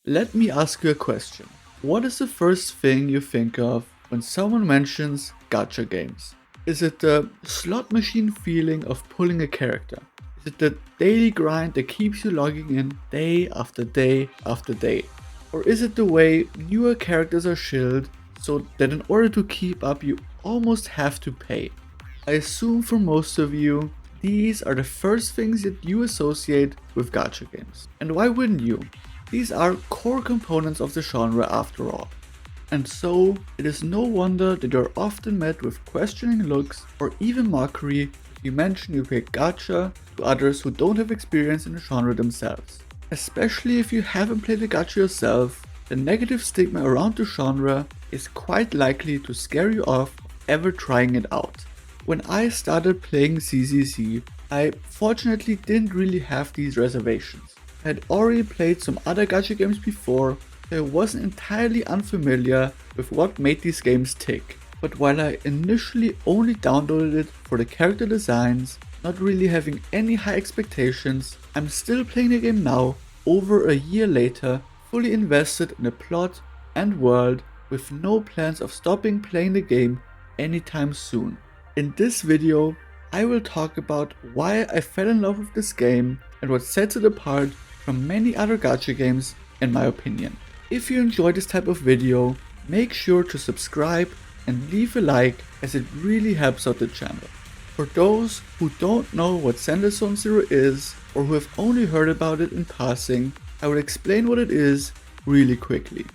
Let me ask you a question. What is the first thing you think of when someone mentions gacha games? Is it the slot machine feeling of pulling a character? Is it the daily grind that keeps you logging in day after day after day? Or is it the way newer characters are shilled so that in order to keep up you almost have to pay? I assume for most of you, these are the first things that you associate with gacha games. And why wouldn't you? These are core components of the genre after all. And so, it is no wonder that you're often met with questioning looks or even mockery if you mention you play gacha to others who don't have experience in the genre themselves. Especially if you haven't played the gacha yourself, the negative stigma around the genre is quite likely to scare you off ever trying it out. When I started playing ZZZ, I fortunately didn't really have these reservations. I had already played some other gacha games before, so I wasn't entirely unfamiliar with what made these games tick. But while I initially only downloaded it for the character designs, not really having any high expectations, I'm still playing the game now, over a year later, fully invested in the plot and world with no plans of stopping playing the game anytime soon. In this video, I will talk about why I fell in love with this game and what sets it apart from many other gacha games in my opinion. If you enjoy this type of video, make sure to subscribe and leave a like as it really helps out the channel. For those who don't know what Zenless Zone Zero is or who have only heard about it in passing, I will explain what it is really quickly.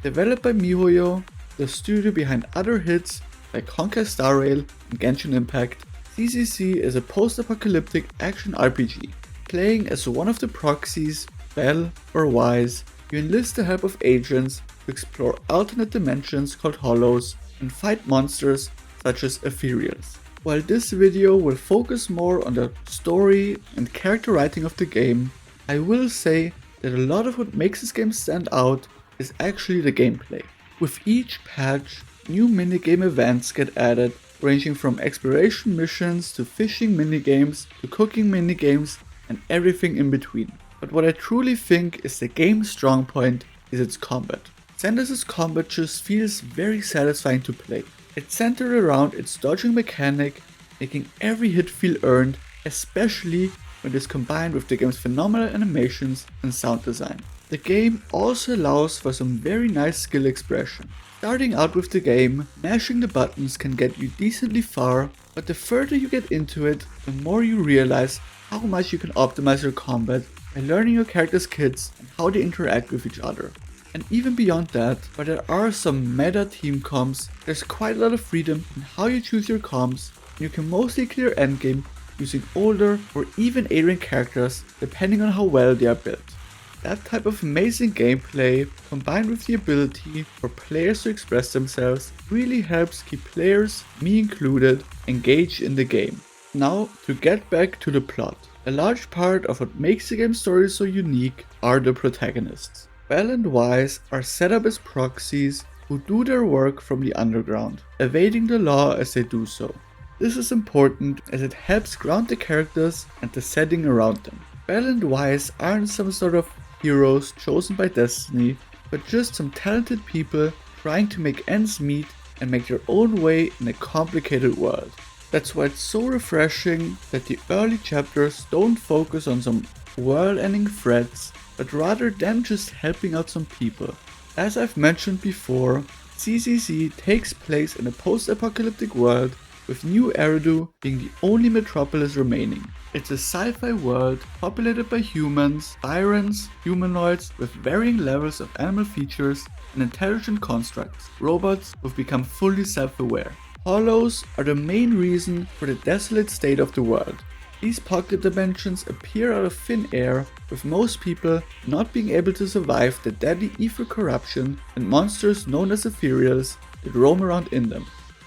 Developed by MiHoYo, the studio behind other hits like Honkai Star Rail and Genshin Impact, ZZZ is a post-apocalyptic action RPG. Playing as one of the proxies, Bell or Wise, you enlist the help of agents to explore alternate dimensions called Hollows and fight monsters such as Ethereals. While this video will focus more on the story and character writing of the game, I will say that a lot of what makes this game stand out is actually the gameplay. With each patch, new minigame events get added, ranging from exploration missions to fishing minigames to cooking minigames and everything in between. But what I truly think is the game's strong point is its combat. Zenless's combat just feels very satisfying to play. It's centered around its dodging mechanic, making every hit feel earned, especially when it is combined with the game's phenomenal animations and sound design. The game also allows for some very nice skill expression. Starting out with the game, mashing the buttons can get you decently far, but the further you get into it, the more you realize how much you can optimize your combat by learning your character's kits and how they interact with each other. And even beyond that, while there are some meta team comps, there's quite a lot of freedom in how you choose your comps, and you can mostly clear endgame using older or even A-rank characters depending on how well they are built. That type of amazing gameplay, combined with the ability for players to express themselves, really helps keep players, me included, engaged in the game. Now, to get back to the plot. A large part of what makes the game's story so unique are the protagonists. Bell and Wise are set up as proxies who do their work from the underground, evading the law as they do so. This is important as it helps ground the characters and the setting around them. Bell and Wise aren't some sort of heroes chosen by destiny, but just some talented people trying to make ends meet and make their own way in a complicated world. That's why it's so refreshing that the early chapters don't focus on some world-ending threats, but rather them just helping out some people. As I've mentioned before, ZZZ takes place in a post-apocalyptic world, with New Eridu being the only metropolis remaining. It's a sci-fi world populated by humans, sirens, humanoids with varying levels of animal features, and intelligent constructs, robots who've become fully self-aware. Hollows are the main reason for the desolate state of the world. These pocket dimensions appear out of thin air, with most people not being able to survive the deadly ether corruption and monsters known as Ethereals that roam around in them.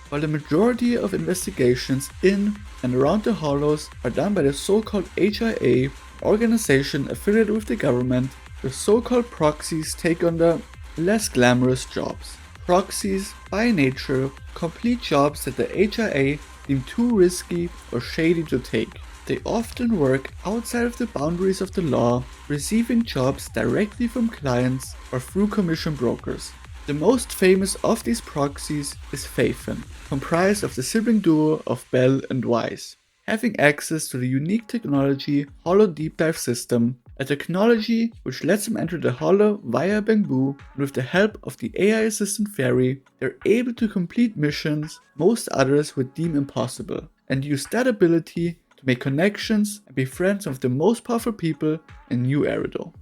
While the majority of investigations in and around the Hollows are done by the so-called HIA, organization affiliated with the government, the so-called proxies take on the less glamorous jobs. Proxies, by nature, complete jobs that the HIA deem too risky or shady to take. They often work outside of the boundaries of the law, receiving jobs directly from clients or through commission brokers. The most famous of these proxies is Fafen, comprised of the sibling duo of Bell and Wise. Having access to the unique technology Holo Deep Dive system, a technology which lets them enter the Holo via Bamboo, and with the help of the AI assistant Fairy, they're able to complete missions most others would deem impossible, and use that ability to make connections and be friends of the most powerful people in New Erido.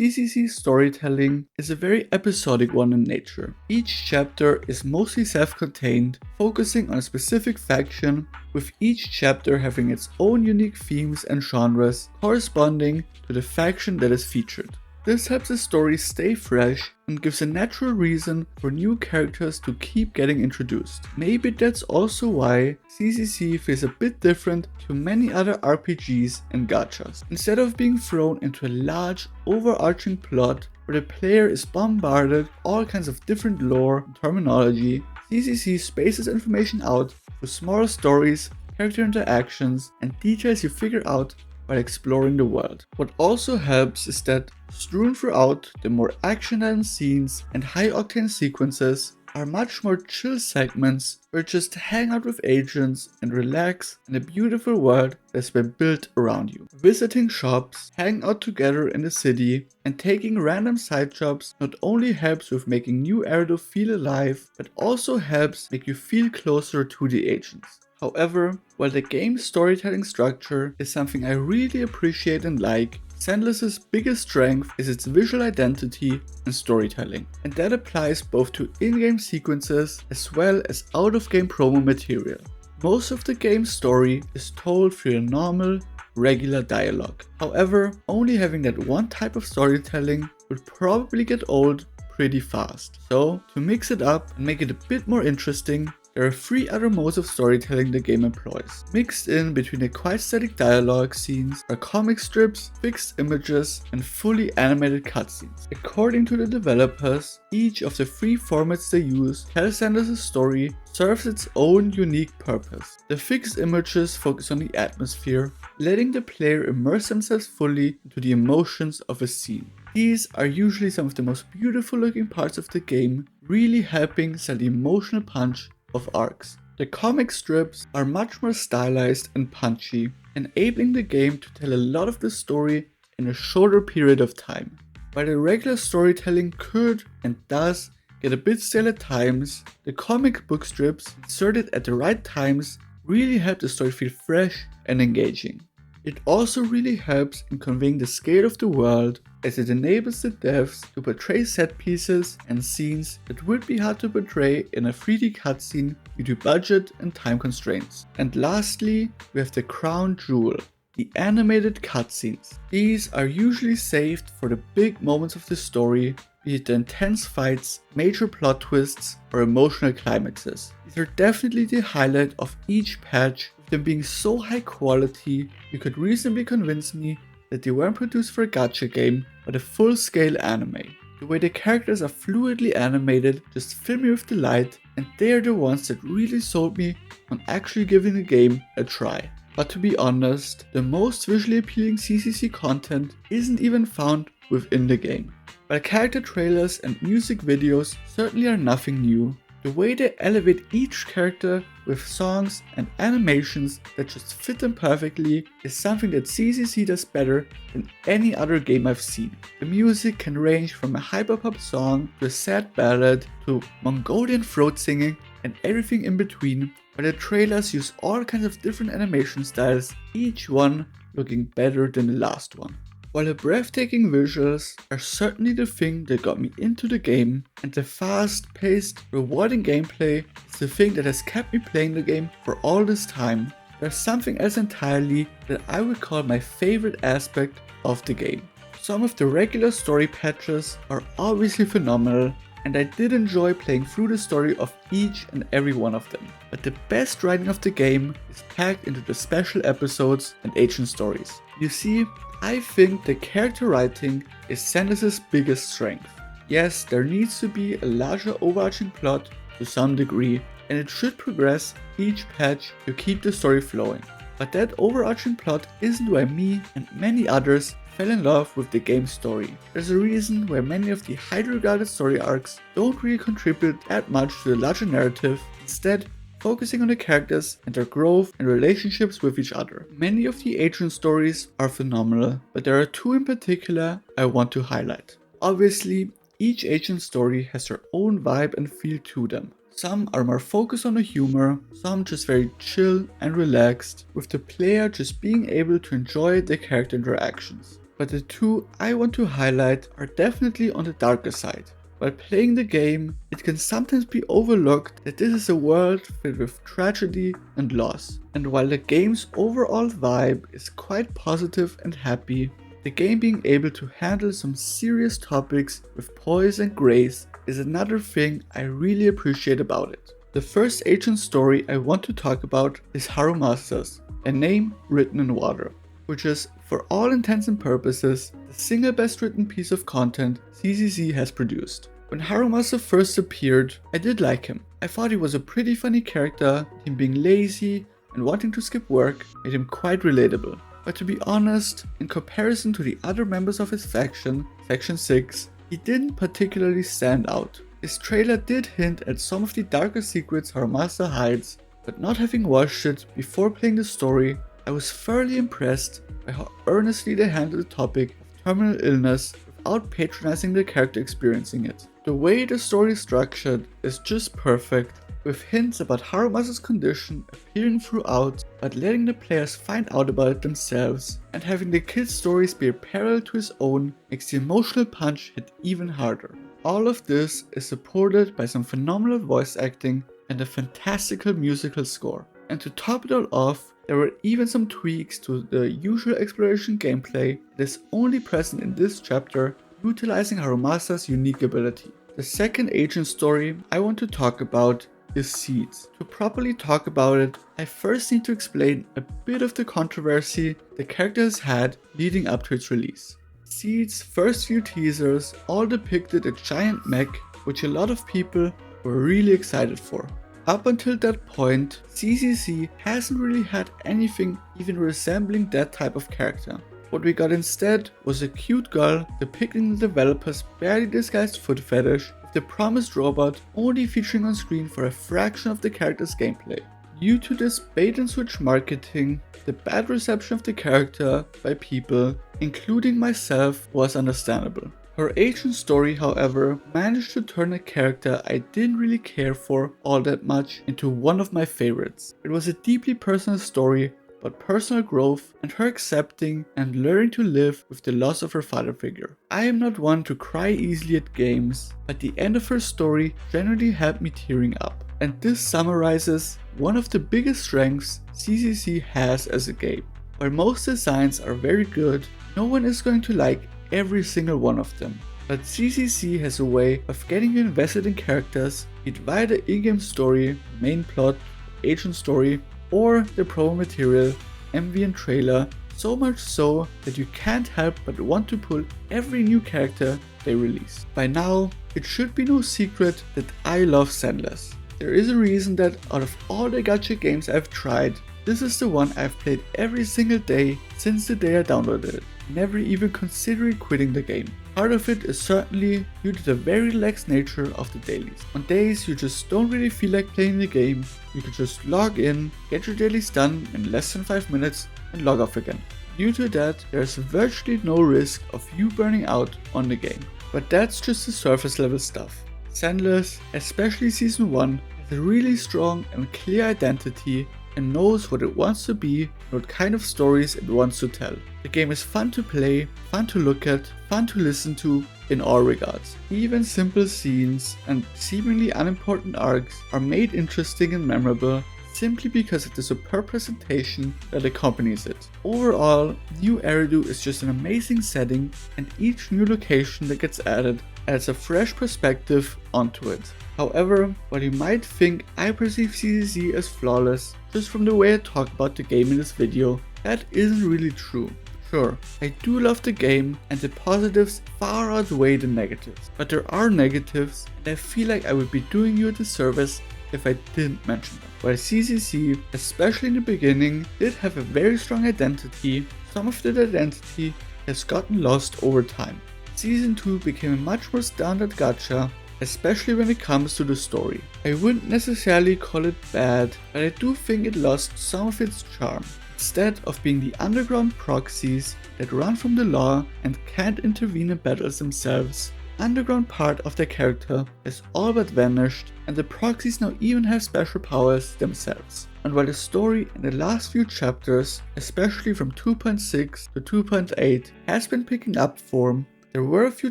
ZZZ's storytelling is a very episodic one in nature. Each chapter is mostly self-contained, focusing on a specific faction, with each chapter having its own unique themes and genres corresponding to the faction that is featured. This helps the story stay fresh and gives a natural reason for new characters to keep getting introduced. Maybe that's also why ZZZ feels a bit different to many other RPGs and gachas. Instead of being thrown into a large overarching plot where the player is bombarded with all kinds of different lore and terminology, ZZZ spaces information out through smaller stories, character interactions, and details you figure out while exploring the world. What also helps is that strewn throughout the more action-laden scenes and high-octane sequences are much more chill segments where just hang out with agents and relax in a beautiful world that's been built around you. Visiting shops, hanging out together in the city, and taking random side jobs not only helps with making New Erido feel alive, but also helps make you feel closer to the agents. However, while the game's storytelling structure is something I really appreciate and like, Zenless's biggest strength is its visual identity and storytelling, and that applies both to in-game sequences as well as out-of-game promo material. Most of the game's story is told through your normal, regular dialogue. However, only having that one type of storytelling would probably get old pretty fast. So, to mix it up and make it a bit more interesting, there are 3 other modes of storytelling the game employs. Mixed in between the quite static dialogue scenes are comic strips, fixed images, and fully animated cutscenes. According to the developers, each of the 3 formats they use tells Zenless's story serves its own unique purpose. The fixed images focus on the atmosphere, letting the player immerse themselves fully into the emotions of a scene. These are usually some of the most beautiful looking parts of the game, really helping sell the emotional punch of arcs. The comic strips are much more stylized and punchy, enabling the game to tell a lot of the story in a shorter period of time. While the regular storytelling could and does get a bit stale at times, the comic book strips inserted at the right times really help the story feel fresh and engaging. It also really helps in conveying the scale of the world, as it enables the devs to portray set pieces and scenes that would be hard to portray in a 3D cutscene due to budget and time constraints. And lastly, we have the crown jewel, the animated cutscenes. These are usually saved for the big moments of the story, be it the intense fights, major plot twists, or emotional climaxes. These are definitely the highlight of each patch, with them being so high quality you could reasonably convince me that they weren't produced for a gacha game but a full-scale anime. The way the characters are fluidly animated just fill me with delight, and they are the ones that really sold me on actually giving the game a try. But to be honest, the most visually appealing ZZZ content isn't even found within the game. While character trailers and music videos certainly are nothing new, the way they elevate each character with songs and animations that just fit them perfectly is something that ZZZ does better than any other game I've seen. The music can range from a hyperpop song to a sad ballad to Mongolian throat singing and everything in between, while the trailers use all kinds of different animation styles, each one looking better than the last one. While the breathtaking visuals are certainly the thing that got me into the game, and the fast-paced, rewarding gameplay is the thing that has kept me playing the game for all this time, there's something else entirely that I would call my favorite aspect of the game. Some of the regular story patches are obviously phenomenal, and I did enjoy playing through the story of each and every one of them. But the best writing of the game is packed into the special episodes and agent stories. You see, I think the character writing is Zenless's biggest strength. Yes, there needs to be a larger overarching plot to some degree, and it should progress each patch to keep the story flowing. But that overarching plot isn't why me and many others fell in love with the game's story. There's a reason why many of the highly regarded story arcs don't really contribute that much to the larger narrative, instead focusing on the characters and their growth and relationships with each other. Many of the agent stories are phenomenal, but there are two in particular I want to highlight. Obviously, each agent story has their own vibe and feel to them. Some are more focused on the humor, some just very chill and relaxed, with the player just being able to enjoy the character interactions. But the two I want to highlight are definitely on the darker side. While playing the game, it can sometimes be overlooked that this is a world filled with tragedy and loss. And while the game's overall vibe is quite positive and happy, the game being able to handle some serious topics with poise and grace is another thing I really appreciate about it. The first agent story I want to talk about is Harumasa's, a name written in water, which is, for all intents and purposes, the single best written piece of content ZZZ has produced. When Harumasa first appeared, I did like him. I thought he was a pretty funny character, him being lazy and wanting to skip work made him quite relatable. But to be honest, in comparison to the other members of his faction, Faction 6, he didn't particularly stand out. His trailer did hint at some of the darker secrets Harumasa hides, but not having watched it before playing the story, I was thoroughly impressed by how earnestly they handled the topic of terminal illness without patronizing the character experiencing it. The way the story is structured is just perfect, with hints about Harumasa's condition appearing throughout, but letting the players find out about it themselves, and having the kid's stories be a parallel to his own makes the emotional punch hit even harder. All of this is supported by some phenomenal voice acting and a fantastical musical score. And to top it all off, there were even some tweaks to the usual exploration gameplay that is only present in this chapter, utilizing Harumasa's unique ability. The second agent story I want to talk about is Seeds. To properly talk about it, I first need to explain a bit of the controversy the character has had leading up to its release. Seeds' first few teasers all depicted a giant mech, which a lot of people were really excited for. Up until that point, ZZZ hasn't really had anything even resembling that type of character. What we got instead was a cute girl depicting the developer's barely disguised foot fetish, with the promised robot only featuring on screen for a fraction of the character's gameplay. Due to this bait and switch marketing, the bad reception of the character by people, including myself, was understandable. Her agent story, however, managed to turn a character I didn't really care for all that much into one of my favorites. It was a deeply personal story about personal growth and her accepting and learning to live with the loss of her father figure. I am not one to cry easily at games, but the end of her story generally had me tearing up. And this summarizes one of the biggest strengths ZZZ has as a game. While most designs are very good, no one is going to like every single one of them. But ZZZ has a way of getting you invested in characters, be it via the in-game story, main plot, agent story, or the promo material, MV and trailer, so much so that you can't help but want to pull every new character they release. By now, it should be no secret that I love Zenless. There is a reason that out of all the gacha games I've tried, this is the one I've played every single day since the day I downloaded it, never even considering quitting the game. Part of it is certainly due to the very relaxed nature of the dailies. On days you just don't really feel like playing the game, you can just log in, get your dailies done in less than 5 minutes and log off again. Due to that, there's virtually no risk of you burning out on the game. But that's just the surface level stuff. Zenless, especially Season 1, has a really strong and clear identity and knows what it wants to be and what kind of stories it wants to tell. The game is fun to play, fun to look at, fun to listen to in all regards. Even simple scenes and seemingly unimportant arcs are made interesting and memorable simply because of the superb presentation that accompanies it. Overall, New Eridu is just an amazing setting, and each new location that gets added adds a fresh perspective onto it. However, while you might think I perceive ZZZ as flawless just from the way I talk about the game in this video, that isn't really true. Sure, I do love the game and the positives far outweigh the negatives, but there are negatives and I feel like I would be doing you a disservice if I didn't mention them. While ZZZ, especially in the beginning, did have a very strong identity, some of that identity has gotten lost over time. Season 2 became a much more standard gacha, especially when it comes to the story. I wouldn't necessarily call it bad, but I do think it lost some of its charm. Instead of being the underground proxies that run from the law and can't intervene in battles themselves, underground part of their character has all but vanished, and the proxies now even have special powers themselves. And while the story in the last few chapters, especially from 2.6 to 2.8, has been picking up form, there were a few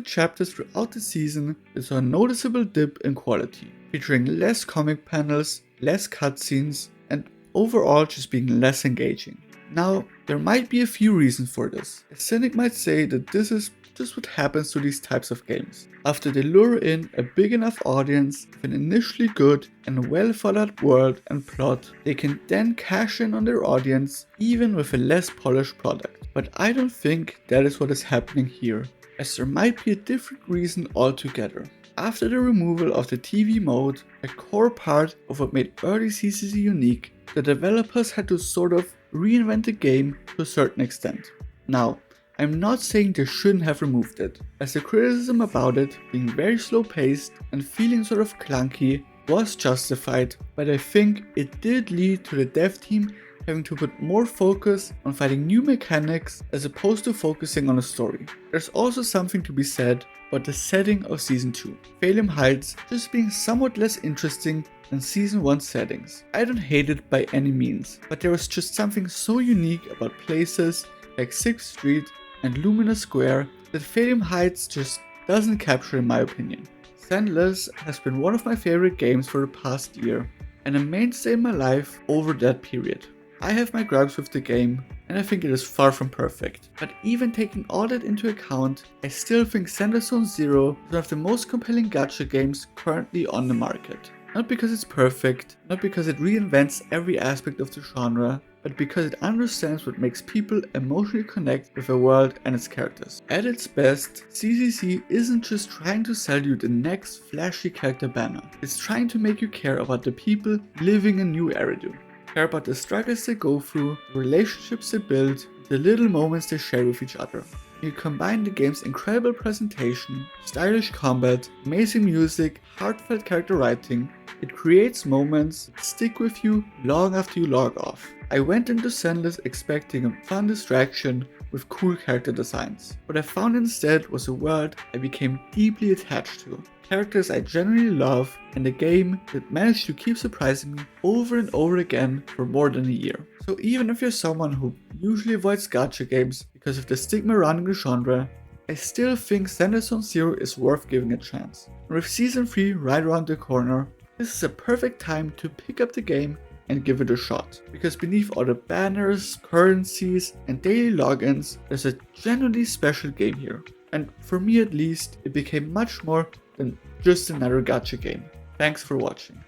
chapters throughout the season that saw a noticeable dip in quality, featuring less comic panels, less cutscenes, and overall just being less engaging. Now, there might be a few reasons for this. A cynic might say that this is just what happens to these types of games. After they lure in a big enough audience with an initially good and well thought out world and plot, they can then cash in on their audience even with a less polished product. But I don't think that is what is happening here, as there might be a different reason altogether. After the removal of the TV mode, a core part of what made early ZZZ unique, the developers had to sort of reinvent the game to a certain extent. Now, I'm not saying they shouldn't have removed it, as the criticism about it being very slow paced and feeling sort of clunky was justified, but I think it did lead to the dev team having to put more focus on finding new mechanics as opposed to focusing on a story. There's also something to be said about the setting of Season 2, Phallium Heights just being somewhat less interesting than Season 1 settings. I don't hate it by any means, but there was just something so unique about places like 6th Street and Lumina Square that Phallium Heights just doesn't capture in my opinion. Zenless has been one of my favorite games for the past year, and a mainstay in my life over that period. I have my gripes with the game, and I think it is far from perfect, but even taking all that into account, I still think Zenless Zone Zero is one of the most compelling gacha games currently on the market. Not because it's perfect, not because it reinvents every aspect of the genre, but because it understands what makes people emotionally connect with a world and its characters. At its best, ZZZ isn't just trying to sell you the next flashy character banner, it's trying to make you care about the people living in New Eridu. Care about the struggles they go through, the relationships they build, the little moments they share with each other. You combine the game's incredible presentation, stylish combat, amazing music, heartfelt character writing, it creates moments that stick with you long after you log off. I went into Zenless expecting a fun distraction with cool character designs. What I found instead was a world I became deeply attached to, characters I genuinely love, and a game that managed to keep surprising me over and over again for more than a year. So even if you're someone who usually avoids gacha games because of the stigma surrounding the genre, I still think Zenless Zone Zero is worth giving a chance. And with Season 3 right around the corner, this is a perfect time to pick up the game and give it a shot, because beneath all the banners, currencies, and daily logins, there's a genuinely special game here. And for me at least, it became much more than just another gacha game. Thanks for watching.